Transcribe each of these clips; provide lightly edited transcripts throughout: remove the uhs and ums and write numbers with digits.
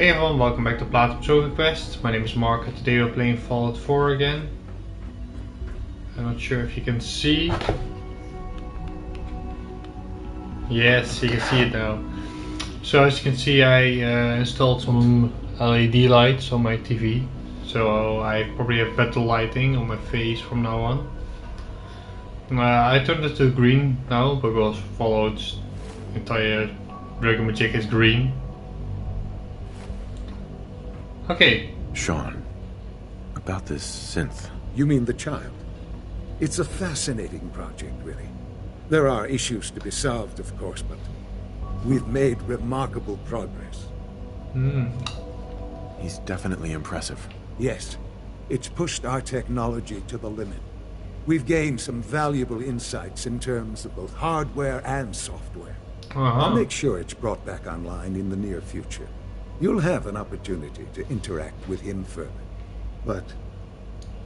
Hey everyone, welcome back to Platinum Trophy Quest. My name is Mark and today we're playing Fallout 4 again. I'm not sure if you can see. Yes, you can see it now. So as you can see, I installed some LED lights on my TV. So I probably have better lighting on my face from now on. I turned it to green now because Fallout's entire rigamagic is green. Okay. Shaun, about this synth. You mean the child? It's a fascinating project, really. There are issues to be solved, of course, but we've made remarkable progress. He's definitely impressive. Yes, it's pushed our technology to the limit. We've gained some valuable insights in terms of both hardware and software. I'll make sure it's brought back online in the near future. You'll have an opportunity to interact with him further. But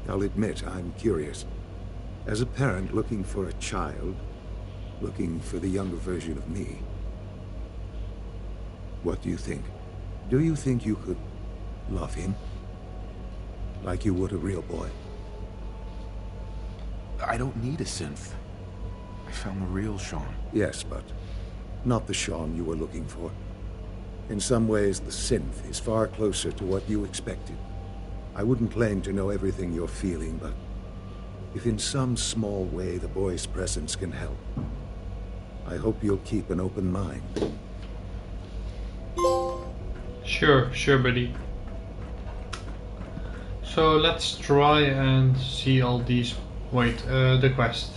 I'll admit I'm curious. As a parent looking for a child, looking for the younger version of me, what do you think? Do you think you could love him? Like you would a real boy? I don't need a synth. I found the real Shaun. Yes, but not the Shaun you were looking for. In some ways, the synth is far closer to what you expected. I wouldn't claim to know everything you're feeling, but if in some small way the boy's presence can help, I hope you'll keep an open mind. Sure, buddy. So let's try and see all these. Wait, the quest.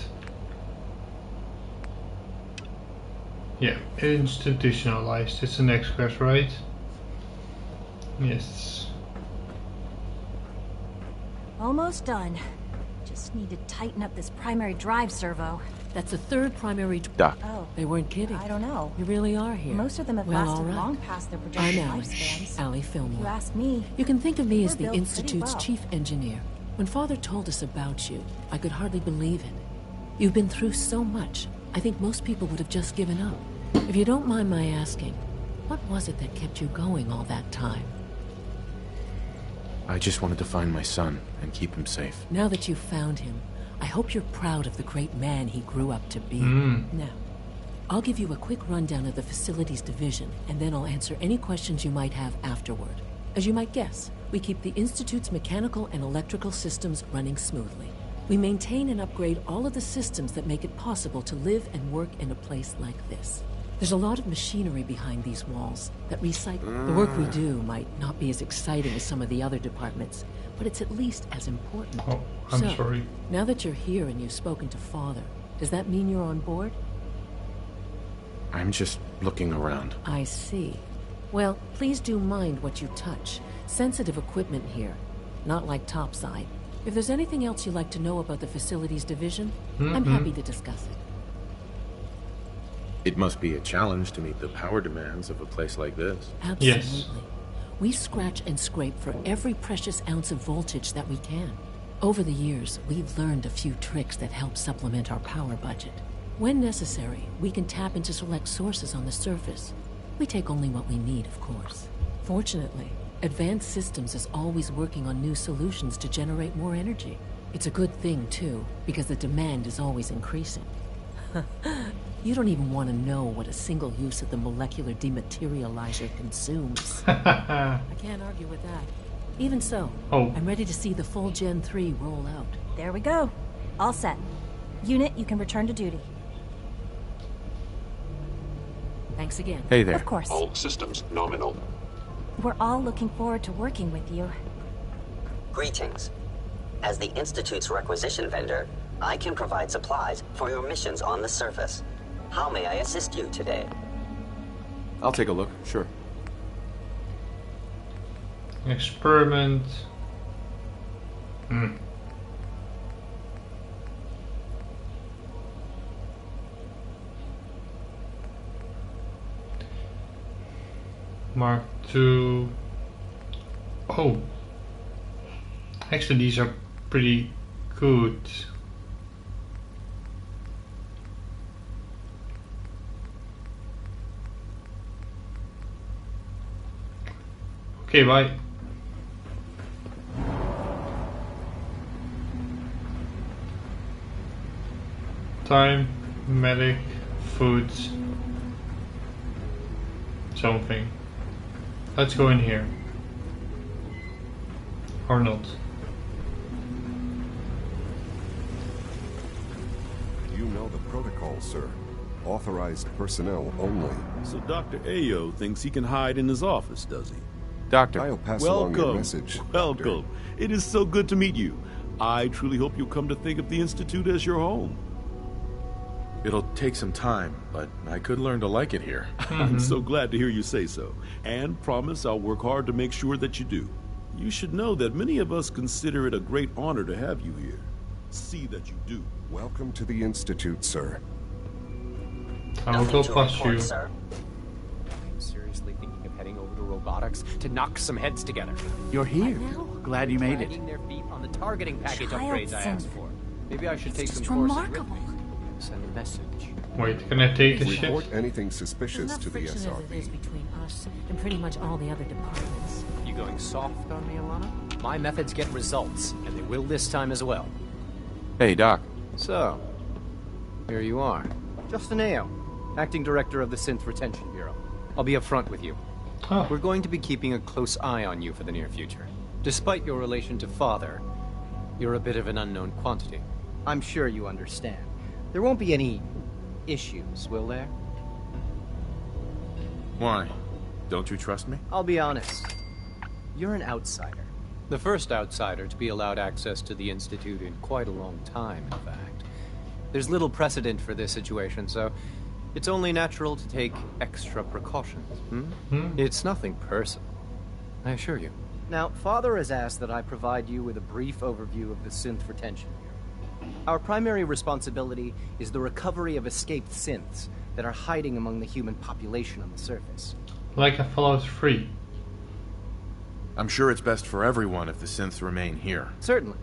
Yeah, institutionalized. It's the next quest, right? Yes. Almost done. Just need to tighten up this primary drive servo. That's the third primary Doc. Oh, They weren't kidding. I don't know. You really are here. Most of them have Well, lasted all right. long past their I'm projected Allie. lifespans. Allie If you Fillmore. ask me, You can think of me as We're the built pretty Institute's well. chief engineer. When Father told us about you, I could hardly believe it. You've been through so much, I think most people would have just given up. If you don't mind my asking, what was it that kept you going all that time? I just wanted to find my son and keep him safe. Now that you've found him, I hope you're proud of the great man he grew up to be. Now, I'll give you a quick rundown of the Facilities Division, and then I'll answer any questions you might have afterward. As you might guess, we keep the Institute's mechanical and electrical systems running smoothly. We maintain and upgrade all of the systems that make it possible to live and work in a place like this. There's a lot of machinery behind these walls that recycle. The work we do might not be as exciting as some of the other departments, but it's at least as important. Oh, I'm So, sorry. now that you're here and you've spoken to Father, does that mean you're on board? I'm just looking around. I see. Well, please do mind what you touch. Sensitive equipment here, not like topside. If there's anything else you'd like to know about the Facilities Division, I'm happy to discuss it. It must be a challenge to meet the power demands of a place like this. Absolutely. Yes. We scratch and scrape for every precious ounce of voltage that we can. Over the years, we've learned a few tricks that help supplement our power budget. When necessary, we can tap into select sources on the surface. We take only what we need, of course. Fortunately, Advanced Systems is always working on new solutions to generate more energy. It's a good thing, too, because the demand is always increasing. You don't even want to know what a single use of the molecular dematerializer consumes. I can't argue with that. Even so, I'm ready to see the full Gen 3 roll out. there we go. All set. Unit, you can return to duty. Thanks again. Hey there. Of course. All systems nominal. We're all looking forward to working with you. Greetings. As the Institute's requisition vendor, I can provide supplies for your missions on the surface. How may I assist you today? I'll take a look, sure. Experiment. Mark II. Oh. Actually, these are pretty good. Okay, bye. Time, medic, food, something. Let's go in here. Or not. You know the protocol, sir. Authorized personnel only. So Dr. Ayo thinks he can hide in his office, does he? Doctor, I'll pass along your message. Welcome. Doctor. It is so good to meet you. I truly hope you'll come to think of the Institute as your home. it'll take some time, but I could learn to like it here. I'm so glad to hear you say so, and promise I'll work hard to make sure that you do. You should know that many of us consider it a great honor to have you here. See that you do. Welcome to the Institute, sir. I will go past you. Sir. I'm seriously thinking of heading over to robotics to knock some heads together. You're here. Right now? Glad you made it. Dragging their feet on the targeting package Child upgrades I asked synth. for. Maybe I should take It's some just courses remarkable. with me. Send a message. Wait, can I take this shit? Report anything There's suspicious enough to the friction as it is SRB. between us and pretty much all the other departments. You going soft on me, Alana? My methods get results, and they will this time as well. Hey, Doc. So, here you are. Justin Ayo, Acting Director of the Synth Retention Bureau. I'll be upfront with you. Oh, We're going to be keeping a close eye on you for the near future. Despite your relation to Father, you're a bit of an unknown quantity. I'm sure you understand. There won't be any issues, will there? Why? Don't you trust me? I'll be honest. You're an outsider. The first outsider to be allowed access to the Institute in quite a long time, in fact. There's little precedent for this situation, so it's only natural to take extra precautions. It's nothing personal, I assure you. Now, Father has asked that I provide you with a brief overview of the Synth Retention Bureau. Our primary responsibility is the recovery of escaped synths that are hiding among the human population on the surface. like I followed free. I'm sure it's best for everyone if the synths remain here. Certainly.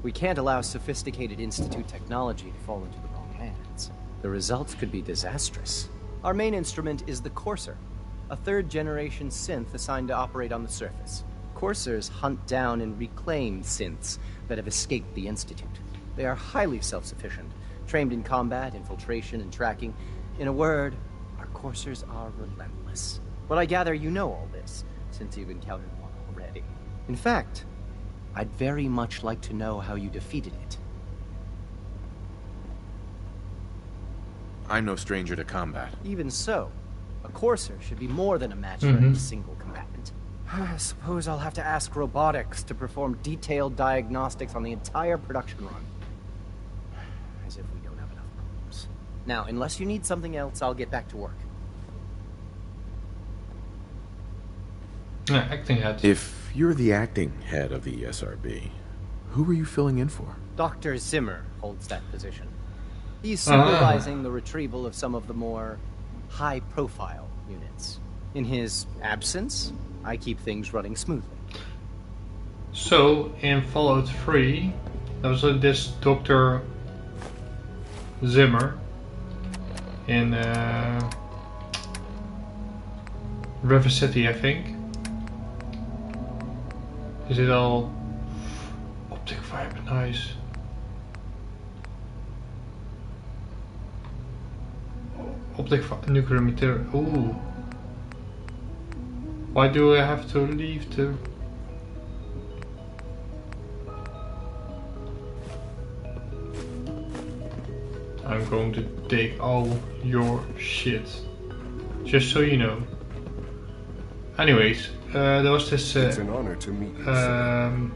We can't allow sophisticated Institute technology to fall into the wrong hands. The results could be disastrous. Our main instrument is the Courser, a third-generation synth assigned to operate on the surface. Coursers hunt down and reclaim synths that have escaped the Institute. They are highly self-sufficient, trained in combat, infiltration, and tracking. In a word, our Coursers are relentless. But I gather you know all this, since you've encountered one already. In fact, I'd very much like to know how you defeated it. I'm no stranger to combat. Even so, a Courser should be more than a match for any single combatant. I suppose I'll have to ask robotics to perform detailed diagnostics on the entire production run. As if we don't have enough problems. Now, unless you need something else, I'll get back to work. Acting head. If you're the acting head of the SRB, who are you filling in for? Dr. Zimmer holds that position. He's supervising the retrieval of some of the more high-profile units. In his absence, I keep things running smoothly. So, in Fallout 3, there was this Dr. Zimmer in River City, I think. Is it all optic fiber? Nice. Optic nuclear material. Ooh. Why do I have to leave to? I'm going to take all your shit. Just so you know. Anyways, there was this It's an honor to meet you, sir.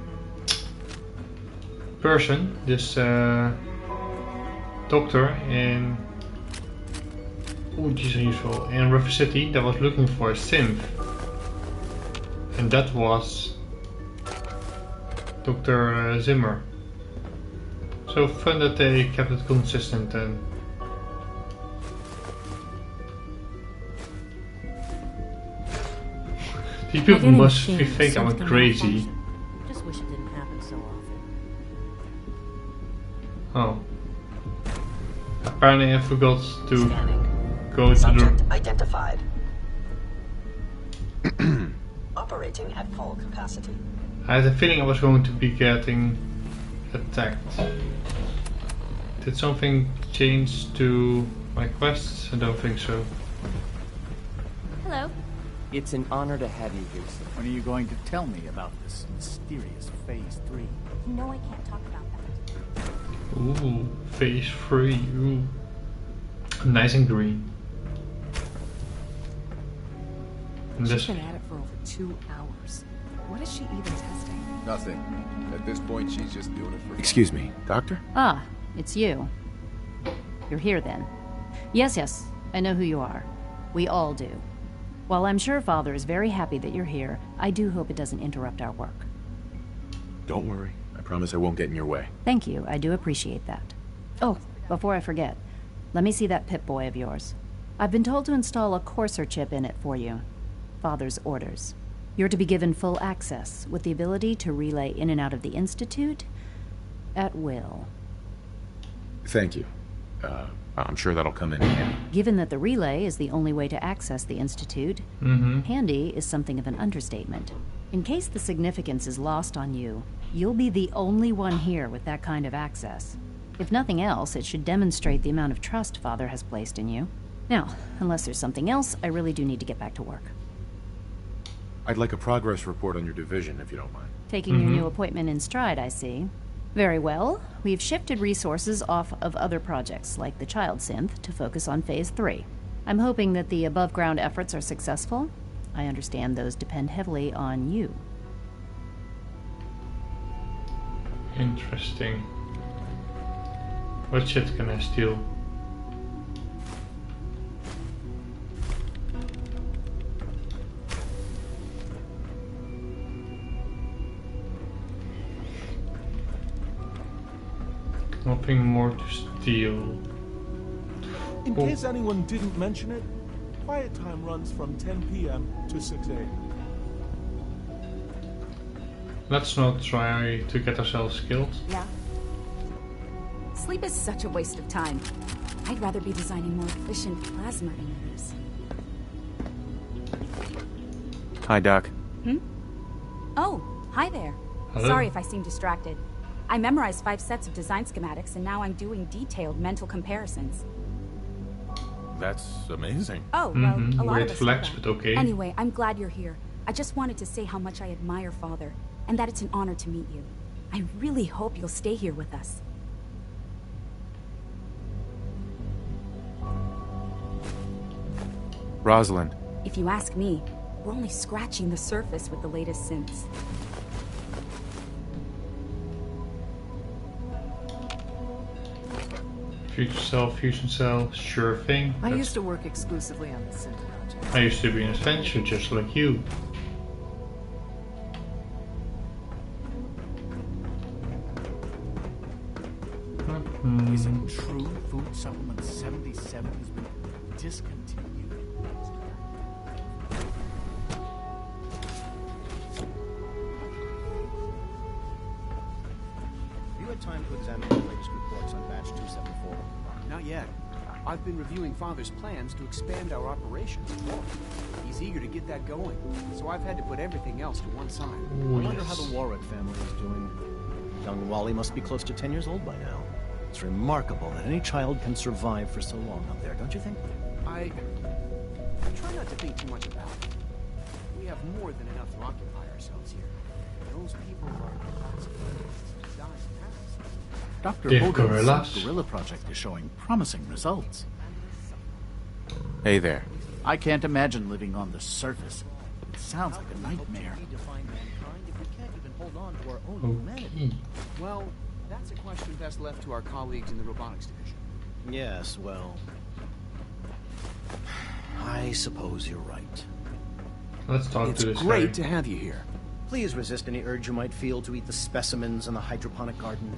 person, this doctor in unusual in River City that was looking for a synth, and that was Dr. Zimmer. So fun that they kept it consistent and. These people must think I'm crazy. Just wish it didn't happen so often. Oh. Apparently I forgot to go to Subject the... identified. operating at full capacity. I had a feeling I was going to be getting attacked. Did something change to my quests? I don't think so. Hello. It's an honor to have you here, sir. When are you going to tell me about this mysterious Phase 3? You know I can't talk about that. Ooh, Phase 3. Ooh. Nice and green. And She's been at it for over 2 hours. What is she even testing? Nothing. At this point, she's just doing it for... Excuse me, Doctor? Ah, it's you. You're here then. Yes, I know who you are. We all do. While I'm sure Father is very happy that you're here, I do hope it doesn't interrupt our work. Don't worry. I promise I won't get in your way. Thank you, I do appreciate that. Oh, before I forget, let me see that Pip-Boy of yours. I've been told to install a Courser chip in it for you. Father's orders. You're to be given full access, with the ability to relay in and out of the Institute at will. Thank you. I'm sure that'll come in handy. Given that the relay is the only way to access the Institute, handy is something of an understatement. In case the significance is lost on you, you'll be the only one here with that kind of access. If nothing else, it should demonstrate the amount of trust Father has placed in you. Now, unless there's something else, I really do need to get back to work. I'd like a progress report on your division, if you don't mind. Taking your new appointment in stride, I see. Very well. We've shifted resources off of other projects, like the child synth, to focus on Phase 3. I'm hoping that the above-ground efforts are successful. I understand those depend heavily on you. Interesting. What shit can I steal? Nothing more to steal. In case anyone didn't mention it, quiet time runs from 10 p.m. to 6 a.m. Let's not try to get ourselves killed. Yeah. Sleep is such a waste of time. I'd rather be designing more efficient plasma emitters. Hi, Doc. Oh, hi there. Hello? Sorry if I seem distracted. I memorized 5 sets of design schematics, and now I'm doing detailed mental comparisons. That's amazing. Oh, well, a lot Weird of us flex, know that. but okay. Anyway, I'm glad you're here. I just wanted to say how much I admire Father, and that it's an honor to meet you. I really hope you'll stay here with us. Rosalind. If you ask me, we're only scratching the surface with the latest synths. Future cell, fusion cell, sure thing. I used to work exclusively on the synth project. I used to be an adventurer just like you. Is it true food supplement 77 has been discontinued? You had time to examine the latest reports on batch 274? Not yet. I've been reviewing Father's plans to expand our operations. He's eager to get that going, so I've had to put everything else to one side. I wonder how the Warwick family is doing. Young Wally must be close to 10 years old by now. It's remarkable that any child can survive for so long up there, don't you think? I try not to think too much about it. We have more than enough to occupy ourselves here. Those people are dying past. Dr. Hogan's Gorilla Project is showing promising results. Hey there. I can't imagine living on the surface. It sounds like a nightmare. Well, that's a question best left to our colleagues in the robotics division. Yes, well, I suppose you're right. Let's talk to this guy. It's great to have you here. Please resist any urge you might feel to eat the specimens in the hydroponic garden.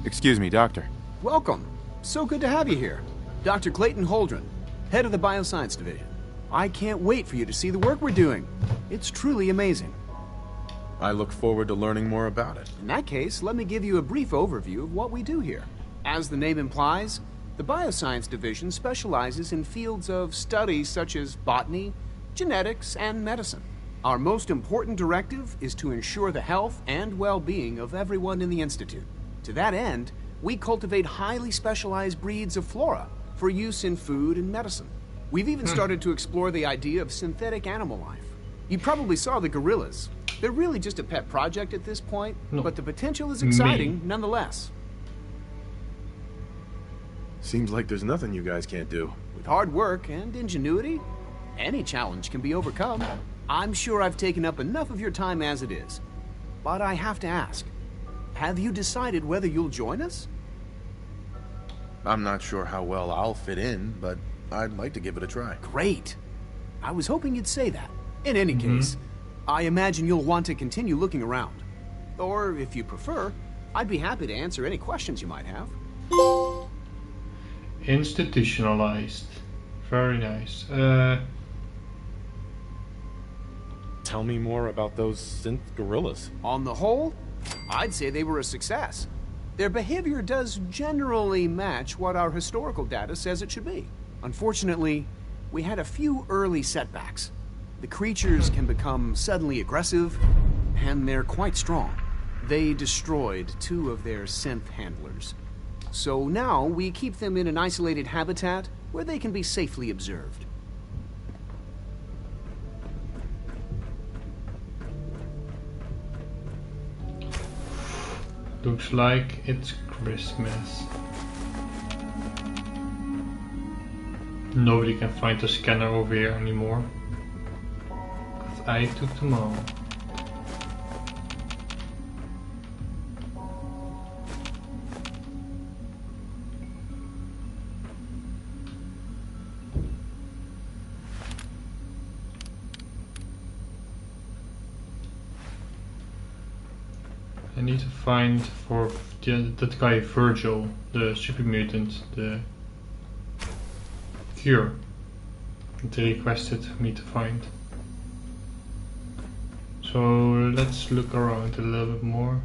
Excuse me, Doctor. Welcome. So good to have you here. Dr. Clayton Holdren, head of the Bioscience Division. I can't wait for you to see the work we're doing. It's truly amazing. I look forward to learning more about it. In that case, let me give you a brief overview of what we do here. As the name implies, the Bioscience Division specializes in fields of study such as botany, genetics, and medicine. Our most important directive is to ensure the health and well-being of everyone in the Institute. To that end, we cultivate highly specialized breeds of flora for use in food and medicine. We've even started to explore the idea of synthetic animal life. You probably saw the gorillas. They're really just a pet project at this point, but the potential is exciting nonetheless. Seems like there's nothing you guys can't do. With hard work and ingenuity, any challenge can be overcome. I'm sure I've taken up enough of your time as it is. But I have to ask, have you decided whether you'll join us? I'm not sure how well I'll fit in, but I'd like to give it a try. Great. I was hoping you'd say that. In any case, I imagine you'll want to continue looking around. Or, if you prefer, I'd be happy to answer any questions you might have. Institutionalized. Very nice. Tell me more about those synth gorillas. On the whole, I'd say they were a success. Their behavior does generally match what our historical data says it should be. Unfortunately, we had a few early setbacks. The creatures can become suddenly aggressive, and they're quite strong. They destroyed 2 of their synth handlers. So now we keep them in an isolated habitat where they can be safely observed. Looks like it's Christmas. Nobody can find the scanner over here anymore. 'Cause I took them all. I need to find for that guy Virgil, the super mutant, the cure that they requested me to find. So let's look around a little bit more.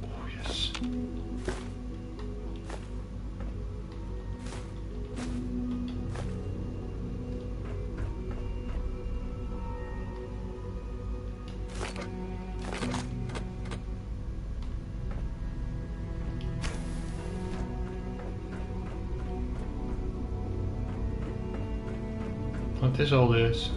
Oh yes. What is all this?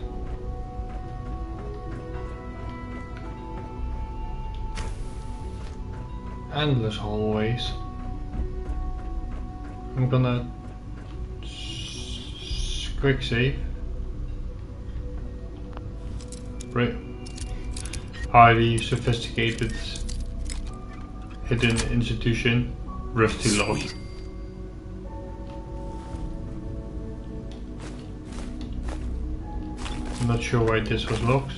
Endless hallways. I'm gonna quick save. Right. Highly sophisticated hidden institution. Rusty locked. I'm not sure why this was locked.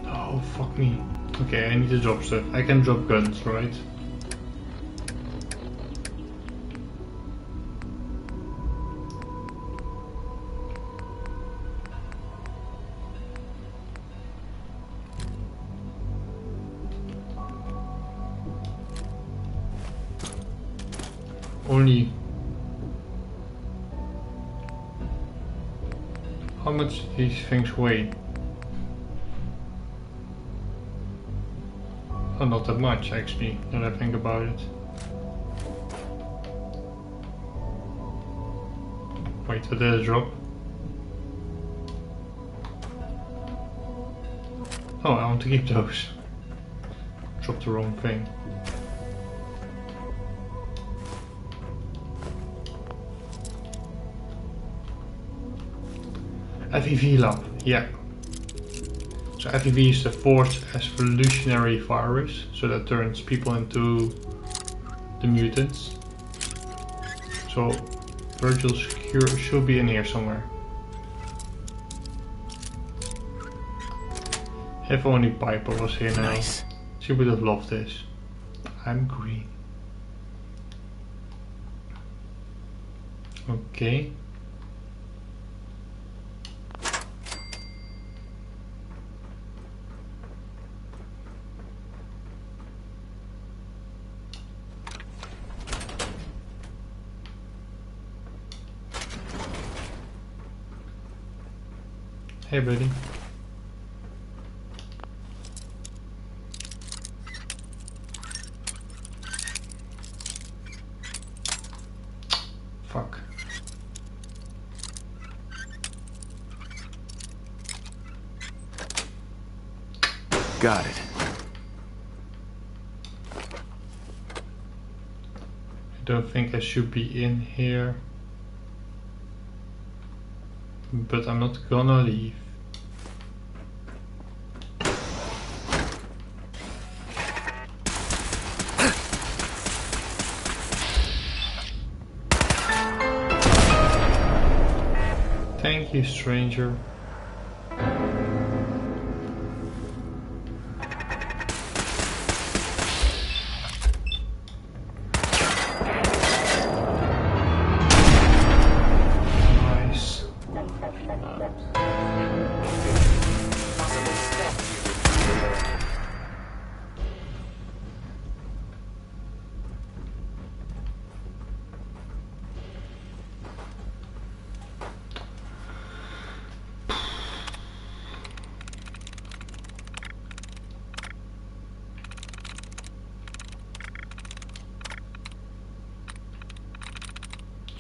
Oh, fuck me. Okay, I need to drop stuff. I can drop guns, right? Only how much do these things weigh? Oh, not that much actually, now that I think about it. Wait, did I drop? Oh, I want to keep those. Dropped the wrong thing. FEV lab, yeah. So FEV is the fourth evolutionary virus, so that turns people into the mutants. So Virgil's cure should be in here somewhere. If only Piper was here now. Nice. She would have loved this. I'm green. Okay. Hey, buddy. Fuck. Got it. I don't think I should be in here. But I'm not gonna leave. Thank you, stranger. Nice.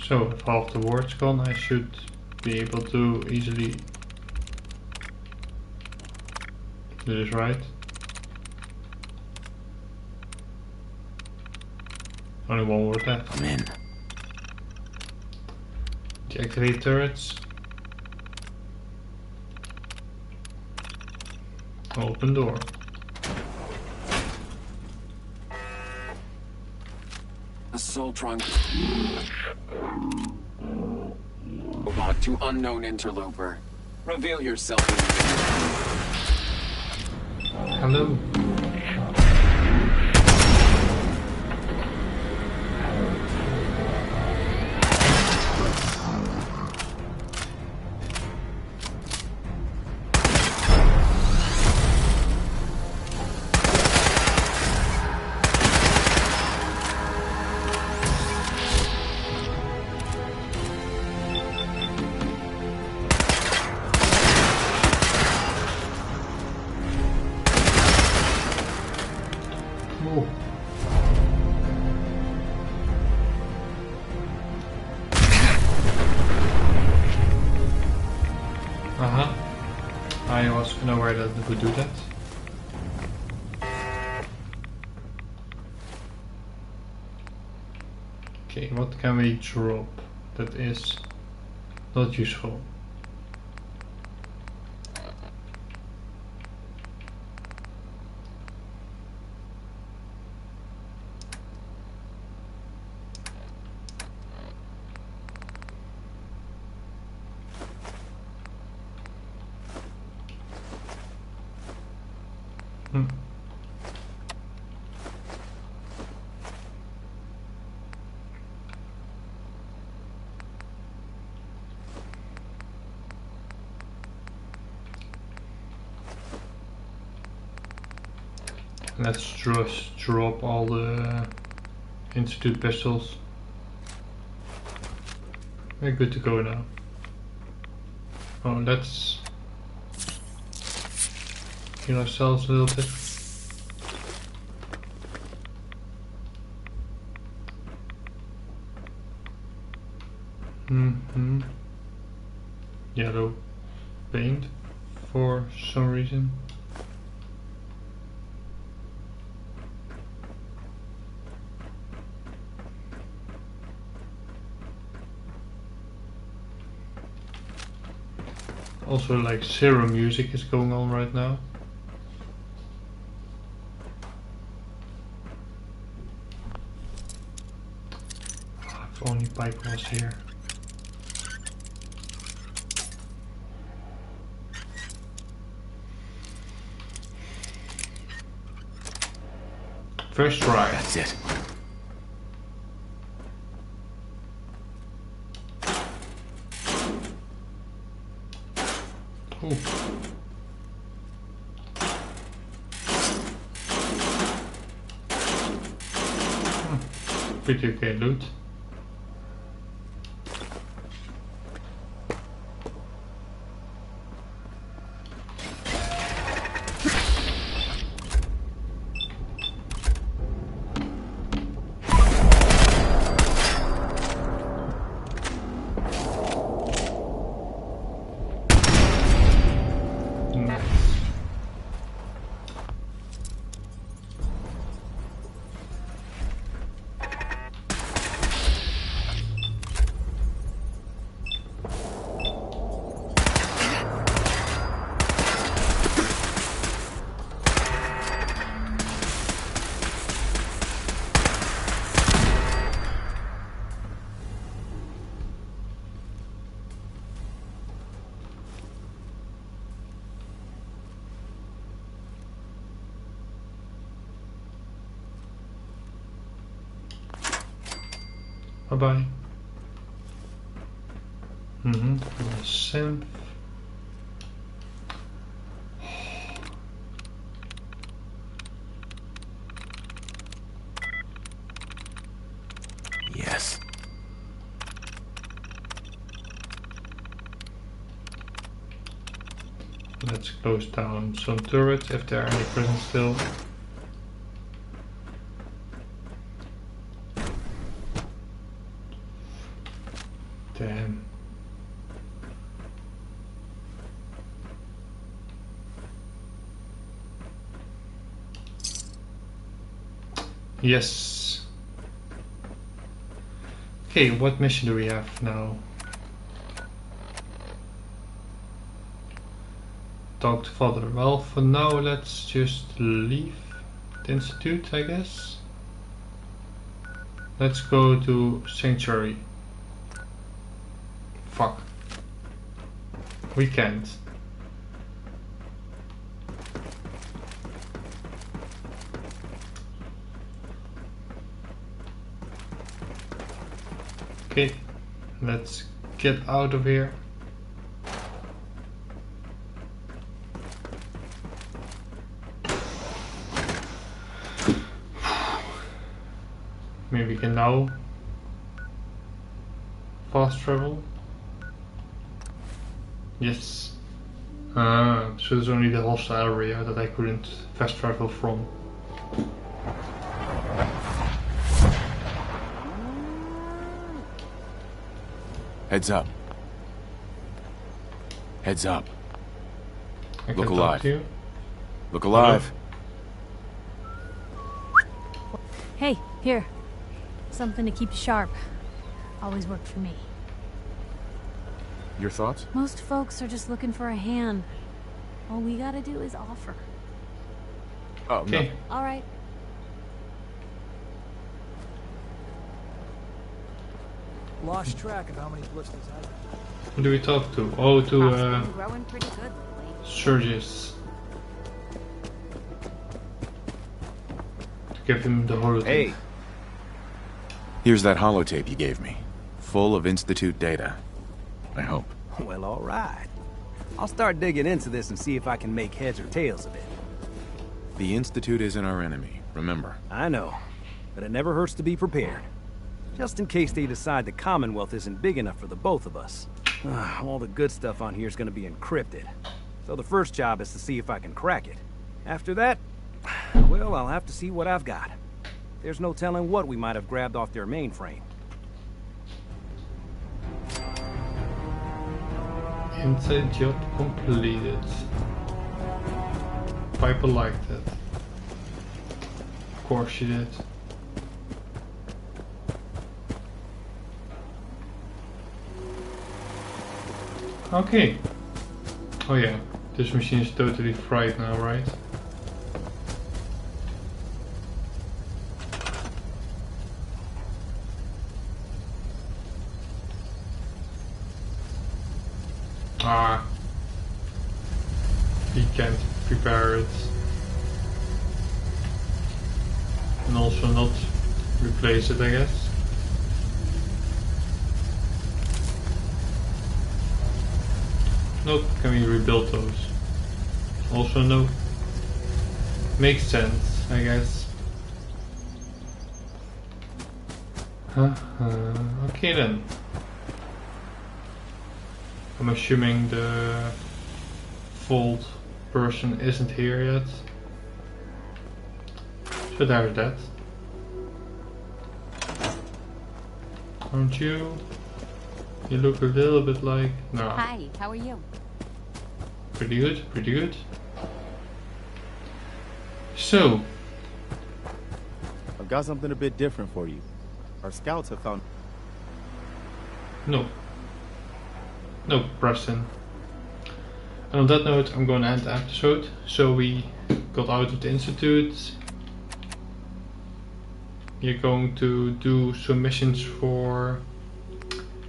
So if half the word's gone, I should be able to easily do this, right? Only one word left. I'm in. Deactivate turrets. Open door. Assaultron. Robot to unknown interloper. Reveal yourself. Hello. I was unaware that it would do that. Okay, what can we drop that is not useful? Let's just drop all the Institute pistols. We're good to go now. Oh, let's heal ourselves a little bit. Yellow paint for some reason. Also, like, zero music is going on right now. Oh, if only Pike was here. First try. That's it. Ooh. Pretty okay loot. Bye bye. Synth. Yes. Let's close down some turrets if there are any present still. Damn. Yes. Okay, what mission do we have now? Talk to father. Well, for now, let's just leave the institute, I guess. Let's go to Sanctuary. Fuck. We can't. Okay, let's get out of here. Maybe we can now fast travel. Yes. So there's only the hostile area that I couldn't fast travel from. Heads up. Heads up. Look alive. Look alive. Hey, here. Something to keep you sharp. Always worked for me. Your thoughts? Most folks are just looking for a hand. All we gotta do is offer. Oh, okay. No. All right. Lost track of how many blisters I got. Who do we talk to? Oh, to growing pretty good lately. Surges. To give him the holotape. Hey. Here's that holotape you gave me. Full of Institute data. I hope. Well, all right. I'll start digging into this and see if I can make heads or tails of it. The Institute isn't our enemy, remember. I know, but it never hurts to be prepared. Just in case they decide the Commonwealth isn't big enough for the both of us. All the good stuff on here is going to be encrypted. So the first job is to see if I can crack it. After that, well, I'll have to see what I've got. There's no telling what we might have grabbed off their mainframe. Inside job completed. Piper liked it. Of course she did. Okay. Oh yeah, this machine is totally fried now, right? Ah, he can't prepare it, and also not replace it, I guess. Nope, can we rebuild those? Also no. Makes sense, I guess. Okay then. I'm assuming the vault person isn't here yet. So there's that. Aren't you? You look a little bit like... No. Hi, how are you? Pretty good, pretty good. So... I've got something a bit different for you. Our scouts have found... No. No, Preston. And on that note, I'm going to end the episode. So we got out of the Institute. You're going to do some missions for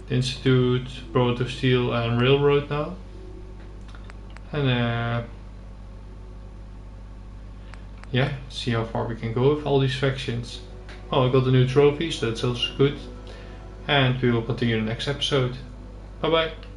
the Institute, Brotherhood of Steel and Railroad now. And yeah, see how far we can go with all these factions. Oh, I got a new trophy, so that's also good. and we will continue in the next episode. Bye bye.